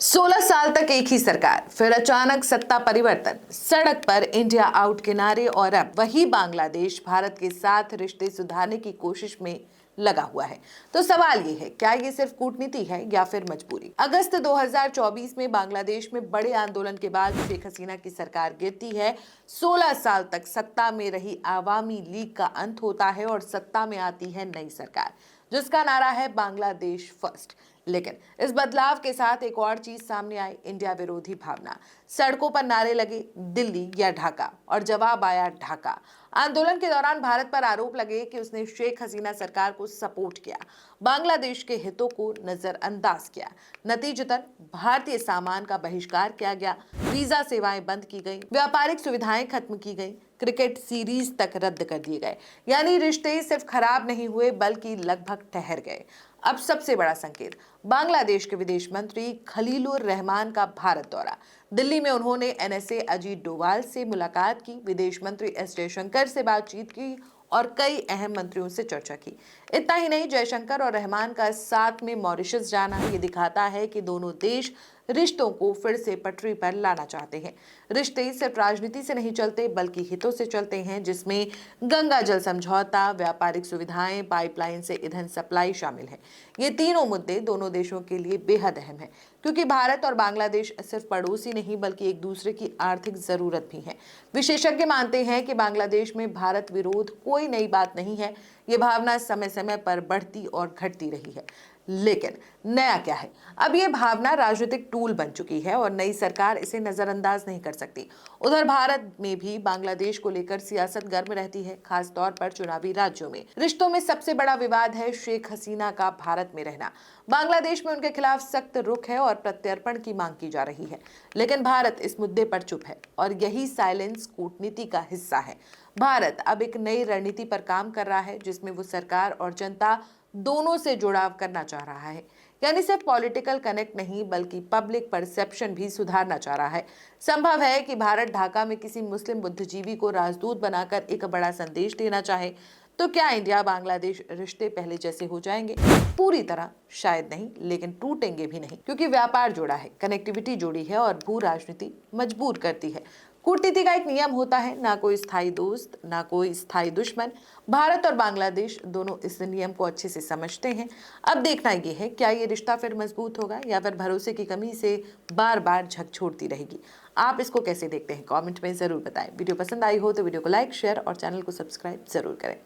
16 साल तक एक ही सरकार, फिर अचानक सत्ता परिवर्तन, सड़क पर इंडिया आउट के नारे और अब वही बांग्लादेश भारत के साथ रिश्ते सुधारने की कोशिश में लगा हुआ है। तो सवाल ये है, क्या ये सिर्फ कूटनीति है या फिर मजबूरी? अगस्त 2024 में बांग्लादेश में बड़े आंदोलन के बाद शेख हसीना की सरकार गिरती है। 16 साल तक सत्ता में रही आवामी लीग का अंत होता है और सत्ता में आती है नई सरकार, जिसका नारा है बांग्लादेश फर्स्ट। लेकिन इस बदलाव के साथ एक और चीज सामने आई, इंडिया विरोधी भावना। सड़कों पर नारे लगे, दिल्ली या ढाका, और जवाब आया ढाका। आंदोलन के दौरान भारत पर आरोप लगे कि उसने शेख हसीना सरकार को सपोर्ट किया, बांग्लादेश के हितों को नजरअंदाज किया। नतीजतन भारतीय सामान का बहिष्कार किया गया, वीजा सेवाएं बंद की गई, व्यापारिक सुविधाएं खत्म की गई, क्रिकेट सीरीज तक रद्द कर दिए गए। यानी रिश्ते सिर्फ खराब नहीं हुए बल्कि लगभग ठहर गए। अब सबसे बड़ा संकेत, बांग्लादेश के विदेश मंत्री खलीलुर रहमान का भारत दौरा। दिल्ली में उन्होंने एनएसए अजीत डोवाल से मुलाकात की, विदेश मंत्री एस जयशंकर से बातचीत की और कई अहम मंत्रियों से चर्चा की। इतना ही नहीं, जयशंकर और रहमान का साथ में मॉरिशस जाना ये दिखाता है कि दोनों देश रिश्तों को फिर से पटरी पर लाना चाहते हैं। रिश्ते सिर्फ राजनीति से नहीं चलते बल्कि हितों से चलते हैं, जिसमें गंगा जल समझौता, व्यापारिक सुविधाएं, पाइपलाइन से ईंधन सप्लाई शामिल है। ये तीनों मुद्दे दोनों देशों के लिए बेहद अहम है, क्योंकि भारत और बांग्लादेश सिर्फ पड़ोसी नहीं बल्कि एक दूसरे की आर्थिक जरूरत भी है। विशेषज्ञ मानते हैं कि बांग्लादेश में भारत विरोध कोई नई बात नहीं है, ये भावना समय समय पर बढ़ती और घटती रही है। लेकिन नया क्या है? अब ये भावना राजनीतिक टूल बन चुकी है और नई सरकार इसे नजरअंदाज नहीं कर सकती। उधर भारत में भी बांग्लादेश को लेकर सियासत गर्म रहती है, खास तौर पर चुनावी राज्यों में। रिश्तों में सबसे बड़ा विवाद है शेख हसीना का भारत में रहना। बांग्लादेश में उनके खिलाफ सख्त रुख है और प्रत्यर्पण की मांग की जा रही है, लेकिन भारत इस मुद्दे पर चुप है और यही साइलेंस कूटनीति का हिस्सा है। भारत अब एक नई रणनीति पर काम कर रहा है, जिसमें वो सरकार और जनता दोनों से जुड़ाव करना चाह रहा है। यानी सिर्फ पॉलिटिकल कनेक्ट नहीं बल्कि पब्लिक परसेप्शन भी सुधारना चाह रहा है। संभव है कि भारत ढाका में किसी मुस्लिम बुद्धिजीवी को राजदूत बनाकर एक बड़ा संदेश देना चाहे। तो क्या इंडिया बांग्लादेश रिश्ते पहले जैसे हो जाएंगे? पूरी तरह शायद नहीं, लेकिन टूटेंगे भी नहीं, क्योंकि व्यापार जुड़ा है, कनेक्टिविटी जुड़ी है और भू राजनीति मजबूर करती है। कूटनीति का एक नियम होता है, ना कोई स्थायी दोस्त ना कोई स्थायी दुश्मन। भारत और बांग्लादेश दोनों इस नियम को अच्छे से समझते हैं। अब देखना ये है, क्या ये रिश्ता फिर मजबूत होगा या फिर भरोसे की कमी से बार बार झकझोरती रहेगी। आप इसको कैसे देखते हैं? कमेंट में जरूर बताएं। वीडियो पसंद आई हो तो वीडियो को लाइक, शेयर और चैनल को सब्सक्राइब जरूर करें।